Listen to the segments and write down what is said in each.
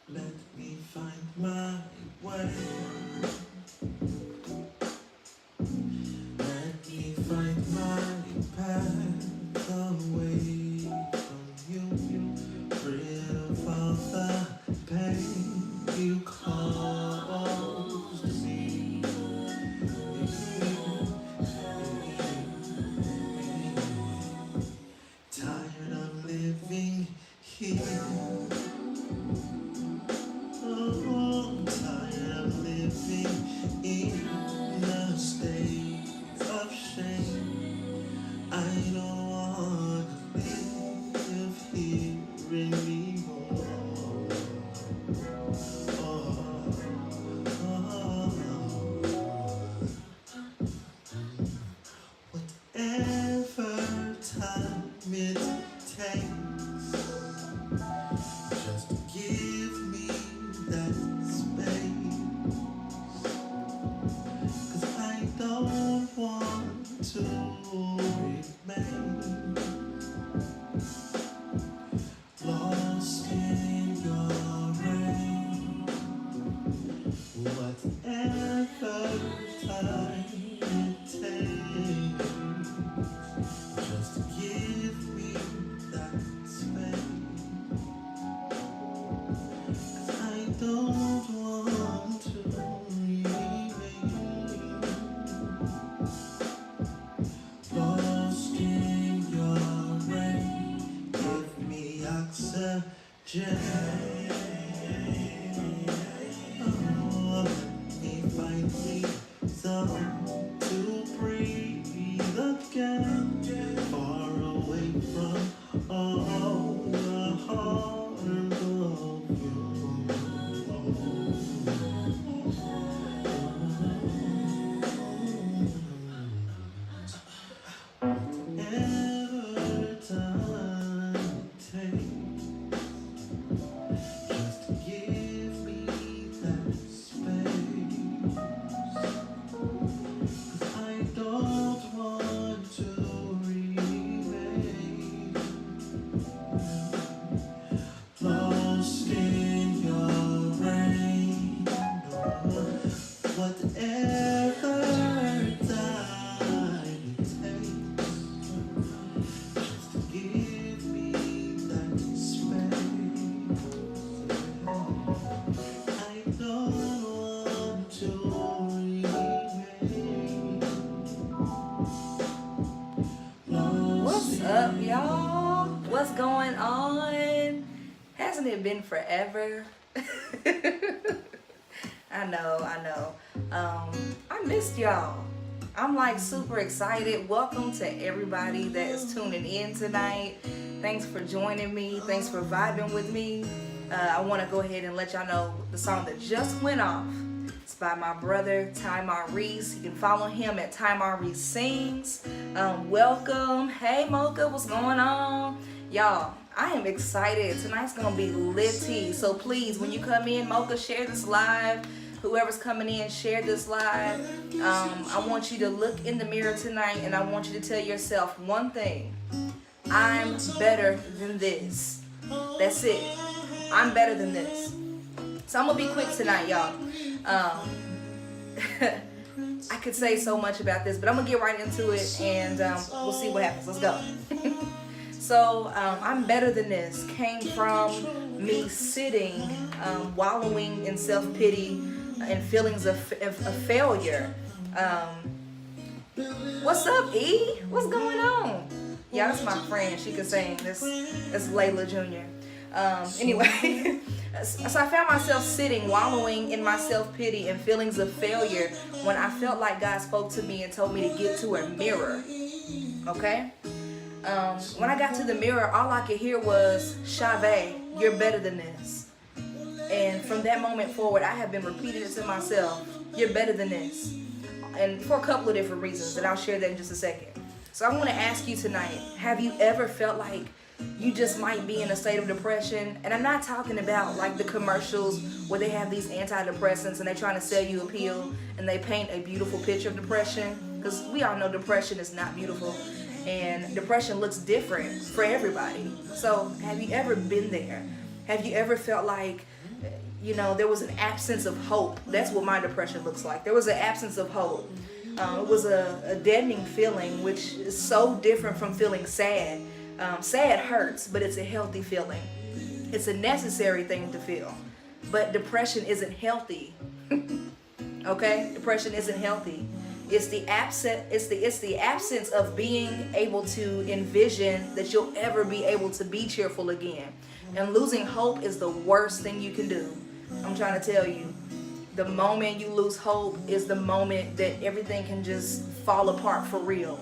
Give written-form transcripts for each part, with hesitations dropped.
Let me find my way. Let me find my path away from you. Rid of all the pain you caused me. Tired of living here. Oh, I'm tired of living in a state of shame. I don't want to live here anymore. Oh, whatever time it takes, just give me that space. 'Cause I don't want to remain lost in your rain. Whatever time it takes, just give me that space. 'Cause I don't want to remain lost in your rain. Give me oxygen. Oh, let me find me some to breathe again. Far away from all the harm of whatever time it takes, just give me that space. 'Cause I don't want to remain lost in your rain. Whatever time it takes, just give me that space. I don't want to remain What's lost up, in y'all? What's going on? Hasn't it been forever? I know. I missed y'all. I'm like super excited. Welcome to everybody that is tuning in tonight. Thanks for joining me. Thanks for vibing with me. I want to go ahead and let y'all know the song that just went off. It's by my brother Ty Maurice. You can follow him at Ty Maurice Sings. Welcome. Hey Mocha, what's going on? Y'all, I am excited. Tonight's gonna be litty. So please, when you come in, Mocha, share this live. Whoever's coming in, share this live. I want you to look in the mirror tonight and I want you to tell yourself one thing. I'm better than this. That's it. I'm better than this. So I'm gonna be quick tonight, y'all. I could say so much about this, but I'm gonna get right into it and we'll see what happens. Let's go. So I'm better than this came from me sitting, wallowing in self-pity and feelings of failure. What's up, E? What's going on? Yeah, that's my friend. She can sing. That's Layla Jr. Anyway, so I found myself sitting, wallowing in my self-pity and feelings of failure when I felt like God spoke to me and told me to get to a mirror. Okay? When I got to the mirror, all I could hear was, Chavea, you're better than this. And from that moment forward, I have been repeating it to myself, you're better than this. And for a couple of different reasons, and I'll share that in just a second. So I want to ask you tonight, have you ever felt like you just might be in a state of depression? And I'm not talking about like the commercials where they have these antidepressants and they're trying to sell you a pill and they paint a beautiful picture of depression, because we all know depression is not beautiful and depression looks different for everybody. So have you ever been there? Have you ever felt like, there was an absence of hope? That's what my depression looks like. There was an absence of hope. It was a deadening feeling, which is so different from feeling sad. Sad hurts, but it's a healthy feeling. It's a necessary thing to feel. But depression isn't healthy. Okay? Depression isn't healthy. It's the absence of being able to envision that you'll ever be able to be cheerful again. And losing hope is the worst thing you can do. I'm trying to tell you. The moment you lose hope is the moment that everything can just fall apart for real.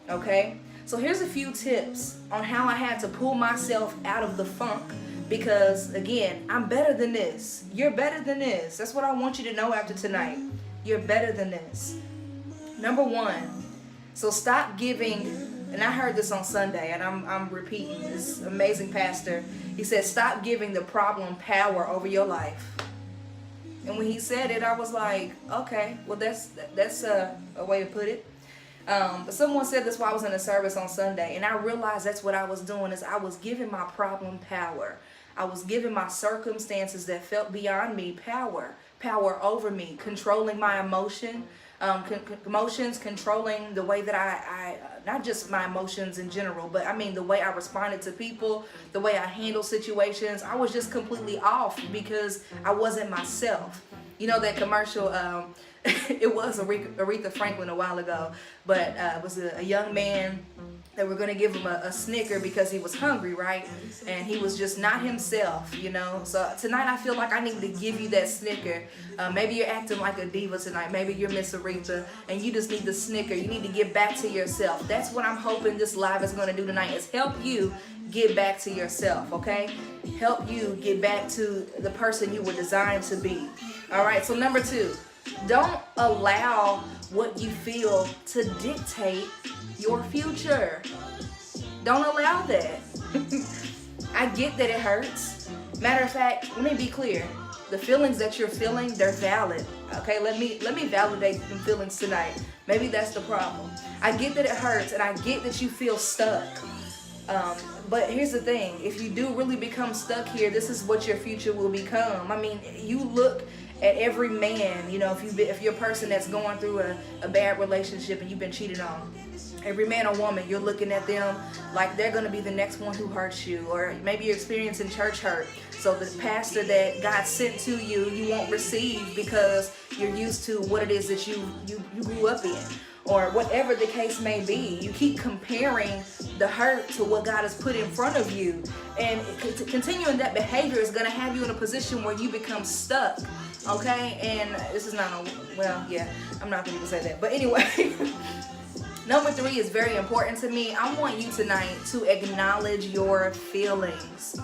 Okay? So here's a few tips on how I had to pull myself out of the funk. Because, again, I'm better than this. You're better than this. That's what I want you to know after tonight. You're better than this. Number one, so stop giving, and I heard this on Sunday, and I'm repeating this amazing pastor. He said, stop giving the problem power over your life. And when he said it, I was like, okay, well, that's a way to put it. But someone said this while I was in a service on Sunday, and I realized that's what I was doing, is I was giving my problem power. I was giving my circumstances that felt beyond me power over me, controlling my emotions, controlling the way that I not just my emotions in general, but I mean the way I responded to people, the way I handle situations. I was just completely off because I wasn't myself. You know that commercial, it was Aretha Franklin a while ago, but it was a young man that were going to give him a Snicker because he was hungry, right? And he was just not himself, So tonight I feel like I need to give you that Snicker. Maybe you're acting like a diva tonight. Maybe you're Miss Aretha and you just need the Snicker. You need to get back to yourself. That's what I'm hoping this live is going to do tonight, is help you get back to yourself, okay? Help you get back to the person you were designed to be. All right, so number 2, don't allow what you feel to dictate your future. Don't allow that. I get that it hurts. Matter of fact, let me be clear. The feelings that you're feeling, they're valid. Okay, let me validate the feelings tonight. Maybe that's the problem. I get that it hurts, and I get that you feel stuck. But here's the thing. If you do really become stuck here, this is what your future will become. I mean, you look at every man, if you're a person that's going through a bad relationship and you've been cheated on, every man or woman, you're looking at them like they're going to be the next one who hurts you. Or maybe you're experiencing church hurt. So the pastor that God sent to you, you won't receive because you're used to what it is that you grew up in. Or whatever the case may be. You keep comparing the hurt to what God has put in front of you. And continuing that behavior is going to have you in a position where you become stuck. Okay? And this is not I'm not going to say that. But anyway, number 3 is very important to me. I want you tonight to acknowledge your feelings.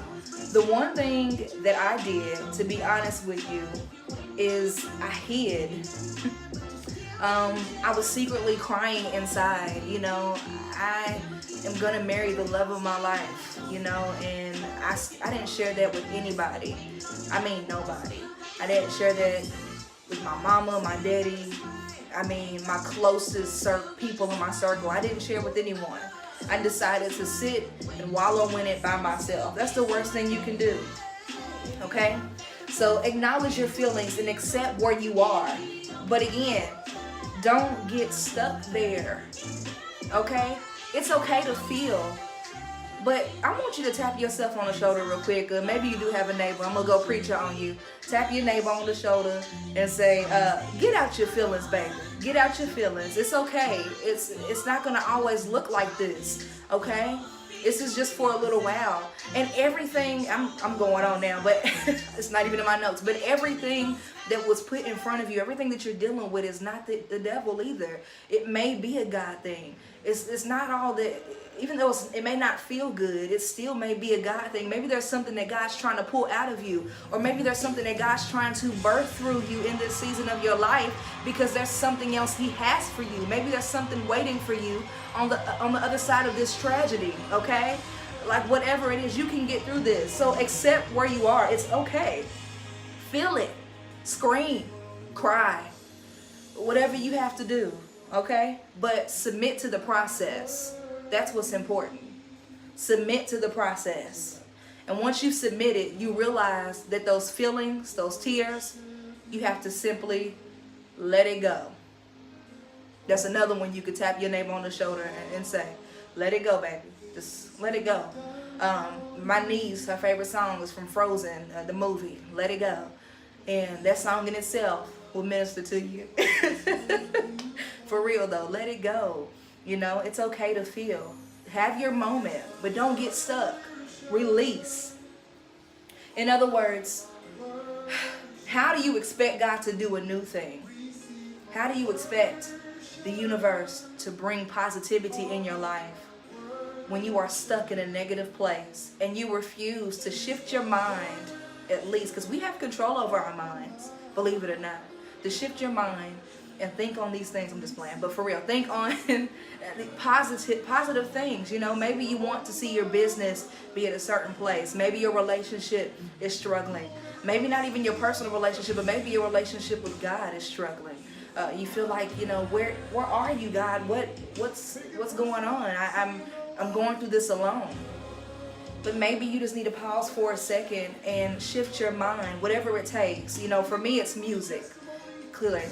The one thing that I did, to be honest with you, is I hid. I was secretly crying inside, I am gonna marry the love of my life, and I didn't share that with anybody. I mean, nobody. I didn't share that with my mama, my daddy, my closest people in my circle. I didn't share with anyone. I decided to sit and wallow in it by myself. That's the worst thing you can do, okay? So acknowledge your feelings and accept where you are. But again, don't get stuck there, okay? It's okay to feel, but I want you to tap yourself on the shoulder real quick. Maybe you do have a neighbor. I'm going to go preach on you. Tap your neighbor on the shoulder and say, get out your feelings, baby. Get out your feelings. It's okay. It's not going to always look like this, okay? This is just for a little while. And everything, I'm going on now, but it's not even in my notes, but everything that was put in front of you, everything that you're dealing with is not the devil either. It may be a God thing. It's not all that, even though it may not feel good, it still may be a God thing. Maybe there's something that God's trying to pull out of you, or maybe there's something that God's trying to birth through you in this season of your life, because there's something else He has for you. Maybe there's something waiting for you on the other side of this tragedy, okay? Like whatever it is, you can get through this. So accept where you are. It's okay. Feel it. Scream. Cry. Whatever you have to do, okay? But submit to the process. That's what's important. Submit to the process. And once you submit it, you realize that those feelings, those tears, you have to simply let it go. That's another one you could tap your neighbor on the shoulder and say, let it go, baby. Just let it go. My niece, her favorite song was from Frozen, the movie, Let It Go. And that song in itself will minister to you. For real though, let it go. You know, it's okay to feel. Have your moment, but don't get stuck. Release. In other words, how do you expect God to do a new thing? How do you expect the universe to bring positivity in your life when you are stuck in a negative place and you refuse to shift your mind, at least, because we have control over our minds, believe it or not, to shift your mind and think on these things. I'm just playing, but for real, think on positive things. You know, maybe you want to see your business be at a certain place. Maybe your relationship is struggling. Maybe not even your personal relationship, but maybe your relationship with God is struggling. You feel like, you know, where are you, God? What's going on? I'm going through this alone. But maybe you just need to pause for a second and shift your mind, whatever it takes. You know, for me, it's music. Clearly,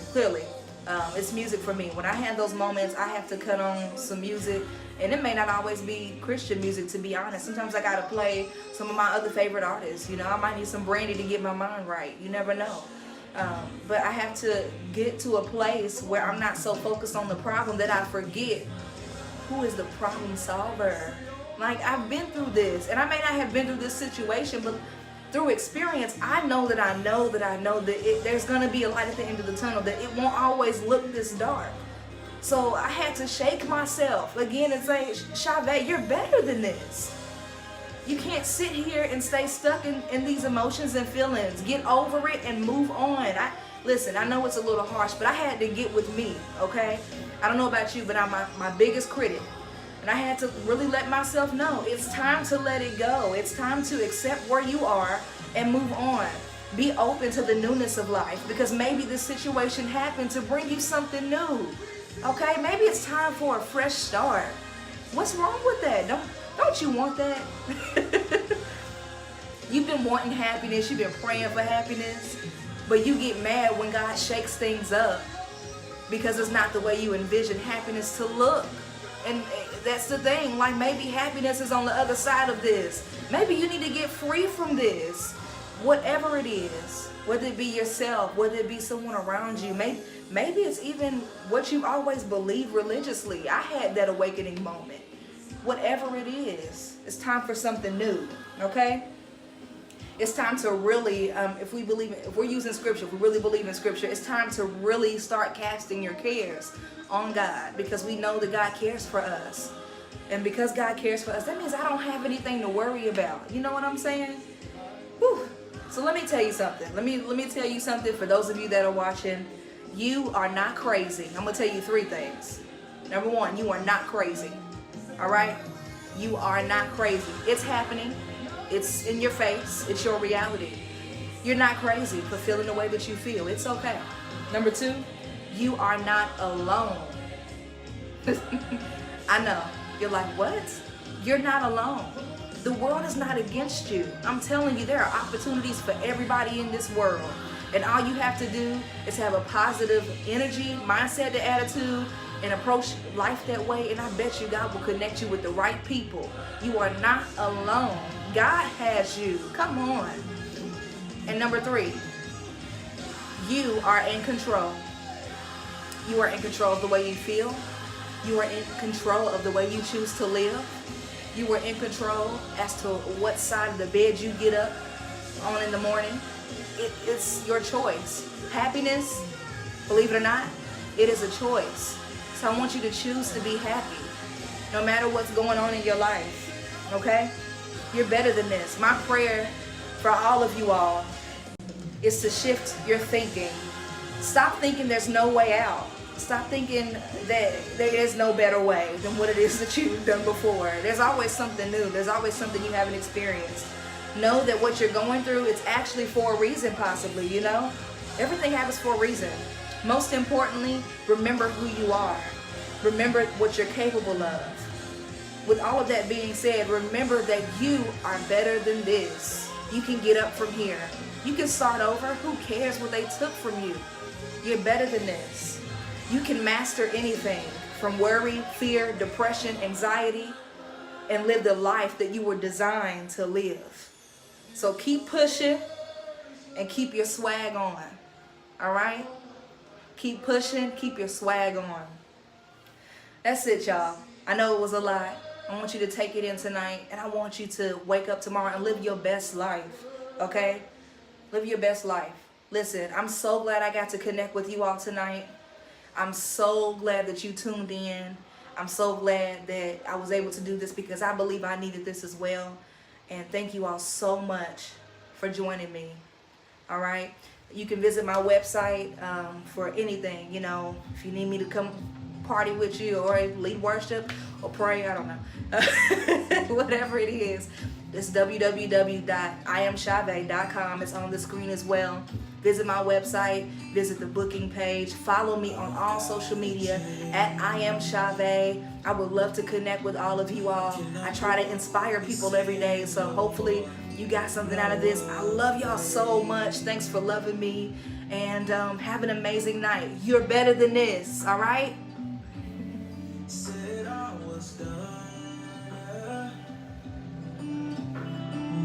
it's music for me. When I have those moments, I have to cut on some music, and it may not always be Christian music, to be honest. Sometimes I gotta play some of my other favorite artists. You know, I might need some Brandy to get my mind right. You never know. But I have to get to a place where I'm not so focused on the problem that I forget who is the problem solver. Like, I've been through this, and I may not have been through this situation, but through experience, I know that there's gonna be a light at the end of the tunnel, that it won't always look this dark. So I had to shake myself again and say, Chavea, you're better than this. You can't sit here and stay stuck in these emotions and feelings. Get over it and move on. Listen, I know it's a little harsh, but I had to get with me, okay? I don't know about you, but I'm my biggest critic. And I had to really let myself know it's time to let it go. It's time to accept where you are and move on. Be open to the newness of life, because maybe this situation happened to bring you something new. Okay? Maybe it's time for a fresh start. What's wrong with that? Don't you want that? You've been wanting happiness. You've been praying for happiness. But you get mad when God shakes things up because it's not the way you envision happiness to look. And that's the thing. Like, maybe happiness is on the other side of this. Maybe you need to get free from this. Whatever it is. Whether it be yourself. Whether it be someone around you. Maybe it's even what you've always believed religiously. I had that awakening moment. Whatever it is, it's time for something new, okay? It's time to really, if we're using scripture, if we really believe in scripture, it's time to really start casting your cares on God, because we know that God cares for us. And because God cares for us, that means I don't have anything to worry about. You know what I'm saying? Whew. So let me tell you something. Let me tell you something for those of you that are watching. You are not crazy. I'm going to tell you 3 things. Number 1, you are not crazy. All right? You are not crazy. It's happening. It's in your face. It's your reality. You're not crazy for feeling the way that you feel. It's okay. Number 2, you are not alone. I know. You're like, what? You're not alone. The world is not against you. I'm telling you, there are opportunities for everybody in this world. And all you have to do is have a positive energy, mindset, and attitude, and approach life that way, and I bet you God will connect you with the right people. You are not alone. God has you. Come on. And number 3, you are in control. You are in control of the way you feel. You are in control of the way you choose to live. You are in control as to what side of the bed you get up on in the morning. It's your choice. Happiness, believe it or not, it is a choice. So I want you to choose to be happy, no matter what's going on in your life, okay? You're better than this. My prayer for all of you all is to shift your thinking. Stop thinking there's no way out. Stop thinking that there is no better way than what it is that you've done before. There's always something new. There's always something you haven't experienced. Know that what you're going through, it's actually for a reason, possibly, you know? Everything happens for a reason. Most importantly, remember who you are. Remember what you're capable of. with all of that being said, remember that you are better than this. You can get up from here. You can start over. Who cares what they took from you? You're better than this. You can master anything from worry, fear, depression, anxiety, and live the life that you were designed to live. So keep pushing and keep your swag on. All right? Keep pushing, keep your swag on. That's it, y'all. I know it was a lot. I want you to take it in tonight, and I want you to wake up tomorrow and live your best life, okay? Live your best life. Listen, I'm so glad I got to connect with you all tonight. I'm so glad that you tuned in. I'm so glad that I was able to do this because I believe I needed this as well. And thank you all so much for joining me, all right? You can visit my website for anything, you know, if you need me to come party with you or lead worship or pray, I don't know. Whatever it is, it's www.iamchavea.com. It's on the screen as well. Visit my website, visit the booking page, follow me on all social media at @IamChavea. I would love to connect with all of you all. I try to inspire people every day, so hopefully you got something out of this. I love y'all so much. Thanks for loving me, and have an amazing night. You're better than this, all right? Said I was done,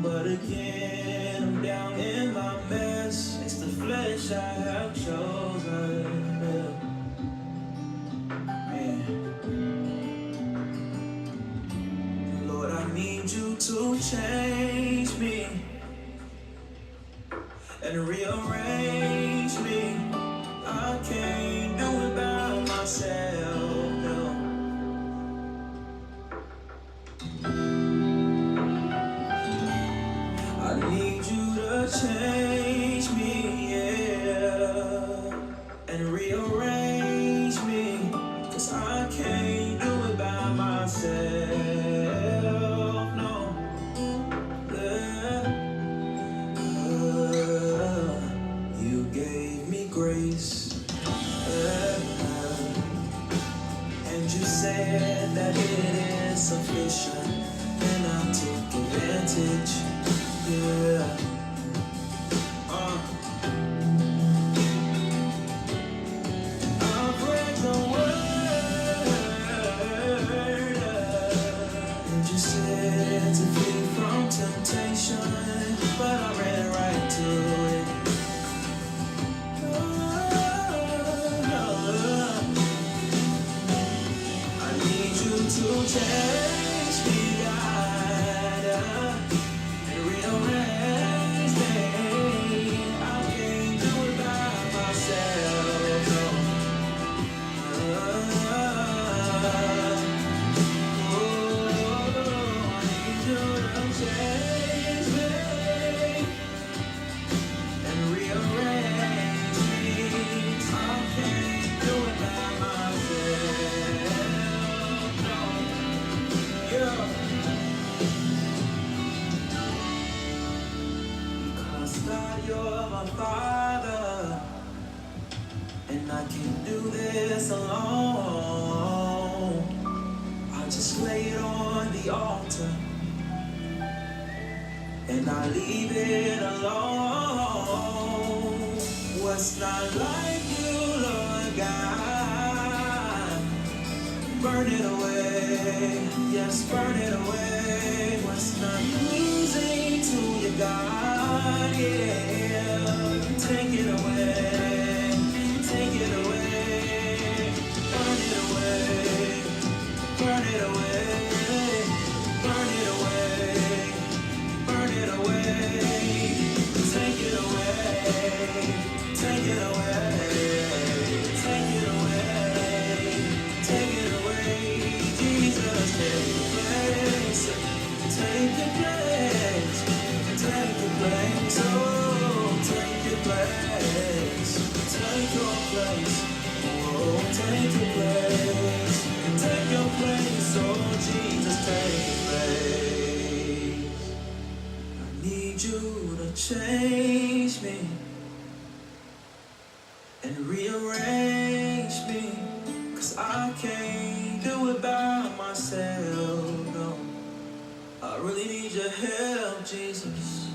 but again I'm down in my mess. It's the flesh I have chosen. Man. Lord, I need you to change me and rearrange me. I can't do it by myself. I need you to change me, yeah, and rearrange me, 'cause I can't do it by myself, no, yeah. You gave me grace, and you said that it is sufficient, and I took advantage. Yeah. I've read the word, and you said to flee from temptation, but I ran right to it. I need you to change me, God, and rearrange me. I can't do it by myself, no. I need you to change me and rearrange me. I can't do it by myself, no. Yeah. Because God, you're my Father, and I can't do this alone. I just lay it on the altar, and I leave it alone. What's not like you, Lord God? Burn it away, yes, burn it away. What's not pleasing to you, God, yeah. Take it away, take it away. Burn it away, burn it away, burn it away, burn it away. Take it away, take it away, take it away, take it away. Jesus, take your place, take your place, take your place, oh, take your place, take your place, oh, take your place, take your place, oh, Jesus, take your place. I need you to change me and rearrange me, 'cause I can't do it by myself, no. help, Jesus.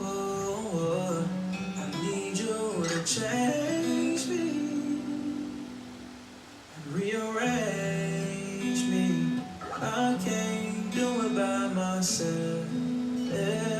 Oh, I need you to change me and rearrange me. I can't do it by myself. Yeah.